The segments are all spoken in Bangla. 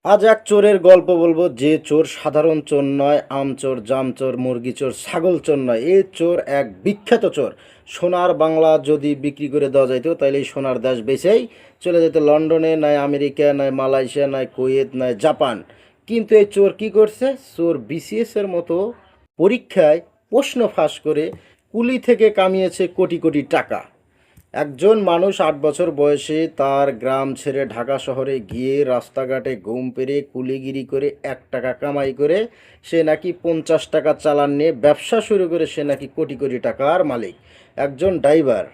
আজ এক চোরের গল্প বলবো, যে চোর সাধারণ চোর নয়, আম চোর, জাম চোর, মুরগি চোর, ছাগল চোর নয়। এই চোর এক বিখ্যাত চোর। সোনার বাংলা যদি বিক্রি করে দেওয়া যাইতো তাহলে এই সোনার দেশ বেচেই চলে যেত লন্ডনে, নয় আমেরিকা, নয় মালয়েশিয়া, নয় কুয়েত, নয় জাপান। কিন্তু এই চোর কি করছে? চোর বিসিএস এর মতো পরীক্ষায় প্রশ্ন ফাঁস করে কুলি থেকে কামিয়েছে কোটি কোটি টাকা। একজন মানুষ ৮ বছর বয়সে তার গ্রাম ছেড়ে ঢাকা শহরে গিয়ে রাস্তাঘাটে ঘুম পেরে কুলিগিরি করে ১ টাকা কামাই করে সে নাকি ৫০ টাকা চালান নিয়ে ব্যবসা শুরু করে সে নাকি কোটি কোটি টাকার মালিক। একজন ড্রাইভার,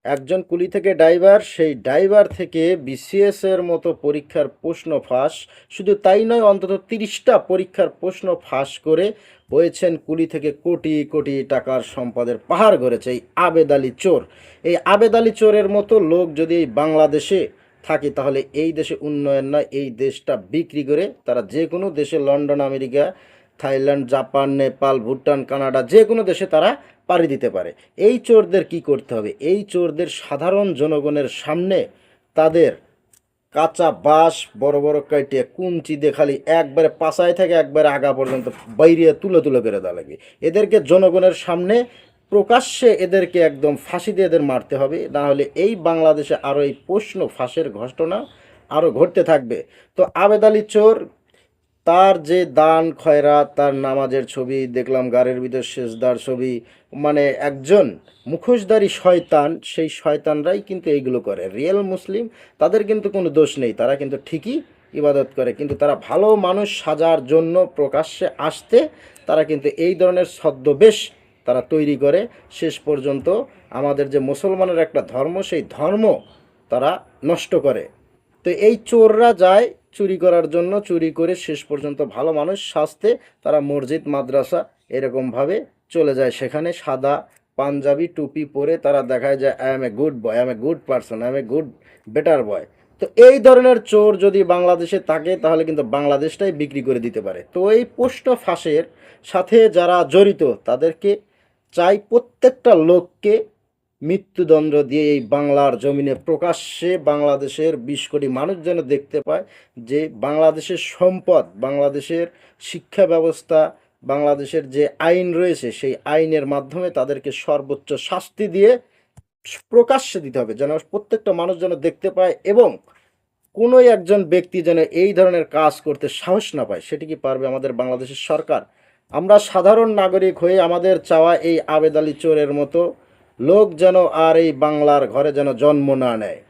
একজন কুলি থেকে ড্রাইভার, সেই ড্রাইভার থেকে বিসিএস এর মতো পরীক্ষার প্রশ্ন ফাঁস। শুধু তাই নয়, অন্তত ৩০টা পরীক্ষার প্রশ্ন ফাঁস করে হয়েছেন কুলি থেকে কোটি কোটি টাকার সম্পদের পাহাড় গড়েছে এই আবেদ আলী চোর। এই আবেদ আলী চোরের মতো লোক যদি এই বাংলাদেশে থাকে তাহলে এই দেশে উন্নয়ন নয়, এই দেশটা বিক্রি করে তারা যে কোনো দেশে, London, America, Thailand, Japan, Nepal, Bhutan, Canada, যে কোনো দেশে তারা পাড়ি দিতে পারে। এই চোরদের কি করতে হবে? এই চোরদের সাধারণ জনগণের সামনে তাদের কাঁচা বাঁশ বড় বড় কাইটে কুঞ্চি দিয়ে খালি একবারে পাশায় থেকে একবারে আগা পর্যন্ত বাইরে তুলে তুলে করে দেওয়া লাগবে। এদেরকে জনগণের সামনে প্রকাশ্যে এদেরকে একদম ফাঁসি দিয়ে এদের মারতে হবে, না হলে এই বাংলাদেশে আরও এই প্রশ্ন ফাঁসের ঘটনা আরও ঘটতে থাকবে। তো আবেদ আলী চোর, তার যে দান খয়রাত, তার নামাজের ছবি দেখলাম, গাড়ির ভিতর সেজদার ছবি, মানে একজন মুখোশধারী শয়তান। সেই শয়তানরাই কিন্তু এইগুলো করে। রিয়েল মুসলিম তাদের কিন্তু কোনো দোষ নেই, তারা কিন্তু ঠিকই ইবাদত করে, কিন্তু তারা ভালো মানুষ সাজার জন্য প্রকাশ্যে আসতে তারা কিন্তু এই ধরনের ছদ্মবেশ তারা তৈরি করে। শেষ পর্যন্ত আমাদের যে মুসলমানের একটা ধর্ম, সেই ধর্ম তারা নষ্ট করে। তো এই চোররা যায় চুরি করার জন্য, চুরি করে শেষ পর্যন্ত ভালো মানুষ সাজতে তারা মসজিদ, মাদ্রাসা এরকমভাবে চলে যায়। সেখানে সাদা পাঞ্জাবি টুপি পরে তারা দেখায় যে I am a good boy, I am a good person, I am a good better boy. তো এই ধরনের চোর যদি বাংলাদেশে থাকে তাহলে কিন্তু বাংলাদেশটাই বিক্রি করে দিতে পারে। তো এই পোস্ট ফাঁসের সাথে যারা জড়িত তাদেরকে চাই প্রত্যেকটা লোককে মৃত্যুদণ্ড দিয়ে এই বাংলার জমিনে প্রকাশ্যে বাংলাদেশের ২০ কোটি মানুষ যেন দেখতে পায় যে বাংলাদেশের সম্পদ, বাংলাদেশের শিক্ষা ব্যবস্থা, বাংলাদেশের যে আইন রয়েছে সেই আইনের মাধ্যমে তাদেরকে সর্বোচ্চ শাস্তি দিয়ে প্রকাশ্যে দিতে হবে, যেন প্রত্যেকটা মানুষ যেন দেখতে পায়, এবং কোনো একজন ব্যক্তি যেন এই ধরনের কাজ করতে সাহস না পায়। সেটি কি পারবে আমাদের বাংলাদেশের সরকার? আমরা সাধারণ নাগরিক হয়ে আমাদের চাওয়া এই আবেদ আলী চোরের মতো লোক যেন আর এই বাংলার ঘরে যেন জন্ম না নেয়।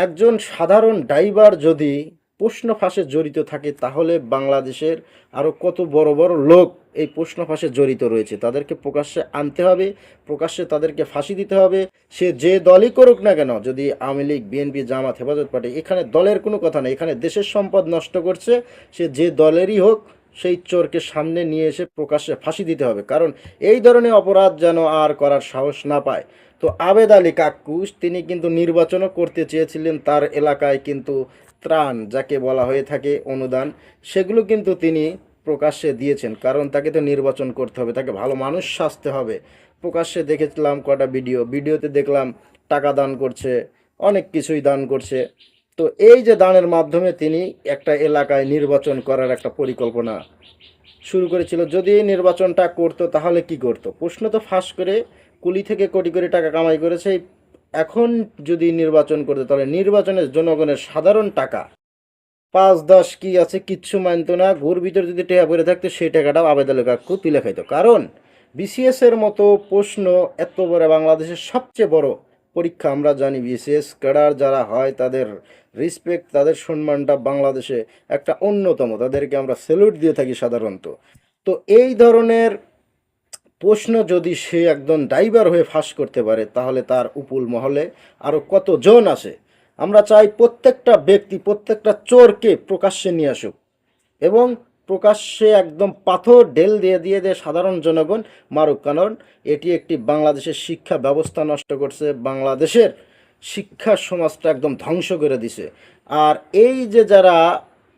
একজন সাধারণ ড্রাইভার যদি প্রশ্ন ফাঁসে জড়িত থাকে তাহলে বাংলাদেশের আরও কত বড় বড় লোক এই প্রশ্ন ফাঁসে জড়িত রয়েছে, তাদেরকে প্রকাশ্যে আনতে হবে, প্রকাশ্যে তাদেরকে ফাঁসি দিতে হবে। সে যে দলই করুক না কেন, যদি আওয়ামী লীগ, বিএনপি, জামাত, হেফাজত পার্টি, এখানে দলের কোনো কথা নেই, এখানে দেশের সম্পদ নষ্ট করছে, সে যে দলেরই হোক, সেই চোরকে সামনে নিয়ে এসে প্রকাশ্যে ফাঁসি দিতে হবে, কারণ এই ধরনের অপরাধ যেন আর করার সাহস না পায়। তো আবেদ আলী কাক্কুস তিনি কিন্তু নির্বাচনও করতে চেয়েছিলেন, তার এলাকায় কিন্তু ত্রাণ যাকে বলা হয়ে থাকে অনুদান, সেগুলো কিন্তু তিনি প্রকাশ্যে দিয়েছেন, কারণ তাকে তো নির্বাচন করতে হবে, তাকে ভালো মানুষ সাজতে হবে। প্রকাশ্যে দেখেছিলাম কটা ভিডিওতে দেখলাম টাকা দান করছে, অনেক কিছুই দান করছে। তো এই যে দানের মাধ্যমে তিনি একটা এলাকায় নির্বাচন করার একটা পরিকল্পনা শুরু করেছিল। যদি নির্বাচনটা করতো তাহলে কি করতো? প্রশ্ন তো ফাঁস করে কুলি থেকে কোটি কোটি টাকা কামাই করেছে। এখন যদি নির্বাচন করতো তাহলে নির্বাচনের জনগণের সাধারণ টাকা ৫-১০ কি আছে কিচ্ছু মানতো না, ঘুর ভিতর যদি টাকা পড়ে থাকতো সেই টাকাটাও আবেদ আলী কাক্কু তুলে খাইতো। কারণ বিসিএস এর মতো প্রশ্ন এত বড় বাংলাদেশের সবচেয়ে বড় পরীক্ষা, আমরা জানি বিসিএস ক্যাডার যারা হয় তাদের রেসপেক্ট, তাদের সম্মানটা বাংলাদেশে একটা অন্যতম, তাদেরকে আমরা স্যালুট দিয়ে থাকি সাধারণত। তো এই ধরনের প্রশ্ন যদি সে একজন ড্রাইভার হয়ে ফাঁস করতে পারে তাহলে তার উপল মহলে আরও কতজন আসে। আমরা চাই প্রত্যেকটা ব্যক্তি, প্রত্যেকটা চোরকে প্রকাশ্যে নিয়ে আসুক, এবং প্রকাশ্যে একদম পাথর ঢেল দিয়ে দিয়ে দিয়ে সাধারণ জনগণ মারুক, কারণ এটি একটি বাংলাদেশের শিক্ষা ব্যবস্থা নষ্ট করছে, বাংলাদেশের শিক্ষা সমাজটা একদম ধ্বংস করে দিছে। আর এই যে যারা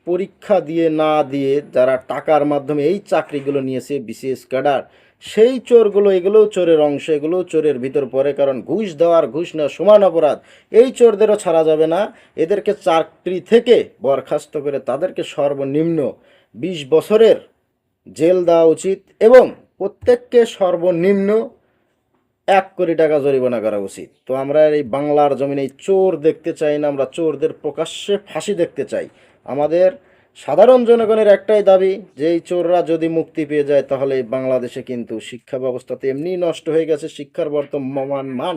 পরীক্ষা দিয়ে না দিয়ে যারা টাকার মাধ্যমে এই চাকরিগুলো নিয়েছে বিসিএস ক্যাডার, সেই চোরগুলো, এগুলোও চোরের অংশ, এগুলোও চোরের ভিতর পড়ে, কারণ ঘুষ দেওয়ার ঘুষ নেওয়া সমান অপরাধ। এই চোরদেরও ছাড়া যাবে না, এদেরকে চাকরি থেকে বরখাস্ত করে তাদেরকে সর্বনিম্ন 20 বছরের জেল দেওয়া উচিত এবং প্রত্যেককে সর্বনিম্ন 1 কোটি টাকা জরিমানা করা উচিত। তো আমরা এই বাংলার জমিনে এই চোর দেখতে চাই না, আমরা চোরদের প্রকাশ্যে ফাঁসি দেখতে চাই। আমাদের সাধারণ জনগণের একটাই দাবি যে এই চোররা যদি মুক্তি পেয়ে যায় তাহলে এই বাংলাদেশে কিন্তু শিক্ষা ব্যবস্থাতে এমনিই নষ্ট হয়ে গেছে, শিক্ষার বর্তমান মান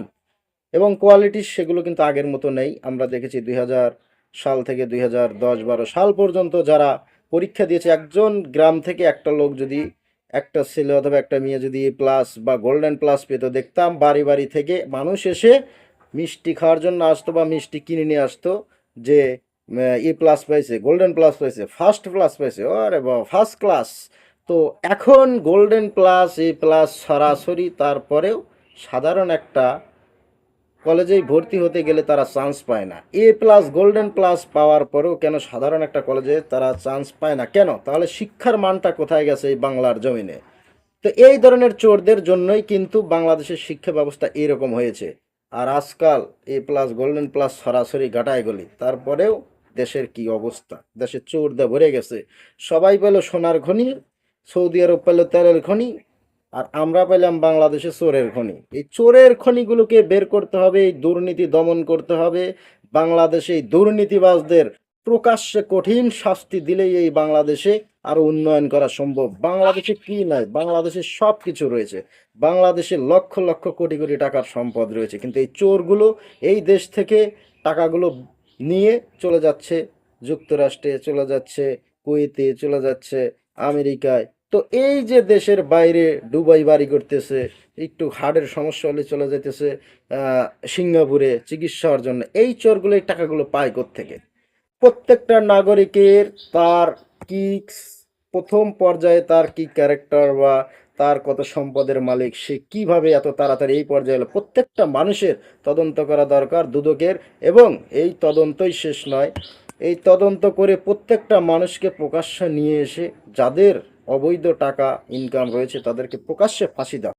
এবং কোয়ালিটি সেগুলো কিন্তু আগের মতো নেই। আমরা দেখেছি 2000 সাল থেকে 2010-12 সাল পর্যন্ত যারা পরীক্ষা দিয়েছে, একজন গ্রাম থেকে একটা লোক যদি, একটা ছেলে অথবা একটা মেয়ে যদি A+ বা গোল্ডেন প্লাস পেতো, দেখতাম বাড়ি বাড়ি থেকে মানুষ এসে মিষ্টি খাওয়ার জন্য আসতো বা মিষ্টি কিনে নিয়ে আসতো যে A+ পাইছে, গোল্ডেন প্লাস পাইছে, ফার্স্ট ক্লাস পাইছে, আরে বা ফার্স্ট ক্লাস। তো এখন গোল্ডেন প্লাস, A+ সরাসরি, তারপরেও সাধারণ একটা কলেজেই ভর্তি হতে গেলে তারা চান্স পায় না। A+ গোল্ডেন প্লাস পাওয়ার পরেও কেন সাধারণ একটা কলেজে তারা চান্স পায় না কেন? তাহলে শিক্ষার মানটা কোথায় গেছে এই বাংলার জমিনে? তো এই ধরনের চোরদের জন্যই কিন্তু বাংলাদেশের শিক্ষা ব্যবস্থা এরকম হয়েছে। আর আজকাল A+ গোল্ডেন প্লাস সরাসরি গাটায় গলি, তারপরেও দেশের কি অবস্থা, দেশের চোরদা ভরে গেছে। সবাই পেল সোনার খনি, সৌদি আরব পেল তেলের খনি, আর আমরা পেলাম বাংলাদেশে চোরের খনি। এই চোরের খনিগুলোকে বের করতে হবে, এই দুর্নীতি দমন করতে হবে। বাংলাদেশে এই দুর্নীতিবাজদের প্রকাশ্যে কঠিন শাস্তি দিলেই এই বাংলাদেশে আরো উন্নয়ন করা সম্ভব। বাংলাদেশে কি নাই, বাংলাদেশে সব কিছু রয়েছে। বাংলাদেশে লক্ষ লক্ষ কোটি কোটি টাকার সম্পদ রয়েছে, কিন্তু এই চোরগুলো এই দেশ থেকে টাকাগুলো নিয়ে চলে যাচ্ছে যুক্তরাষ্ট্রে, চলে যাচ্ছে কুয়েতে, চলে যাচ্ছে আমেরিকায়। তো এই যে দেশের বাইরে দুবাই বাড়ি করতেছে, একটু হার্টের সমস্যা হলে চলে যেতেছে সিঙ্গাপুরে চিকিৎসার জন্য। এই চোরগুলো এই টাকাগুলো পায় কোত্থেকে? প্রত্যেকটা নাগরিকের তার কি প্রথম পর্যায়ে তার কি ক্যারেক্টার বা তার কত সম্পদের মালিক, সে কিভাবে এত তাড়াতাড়ি এই পর্যায়ে এলো, প্রত্যেকটা মানুষের তদন্ত করা দরকার দুদকের। এবং এই তদন্তই শেষ নয়, এই তদন্ত করে প্রত্যেকটা মানুষকে প্রকাশ্যে নিয়ে এসে যাদের অবৈধ টাকা ইনকাম রয়েছে তাদেরকে প্রকাশ্যে ফাঁসি দেওয়া।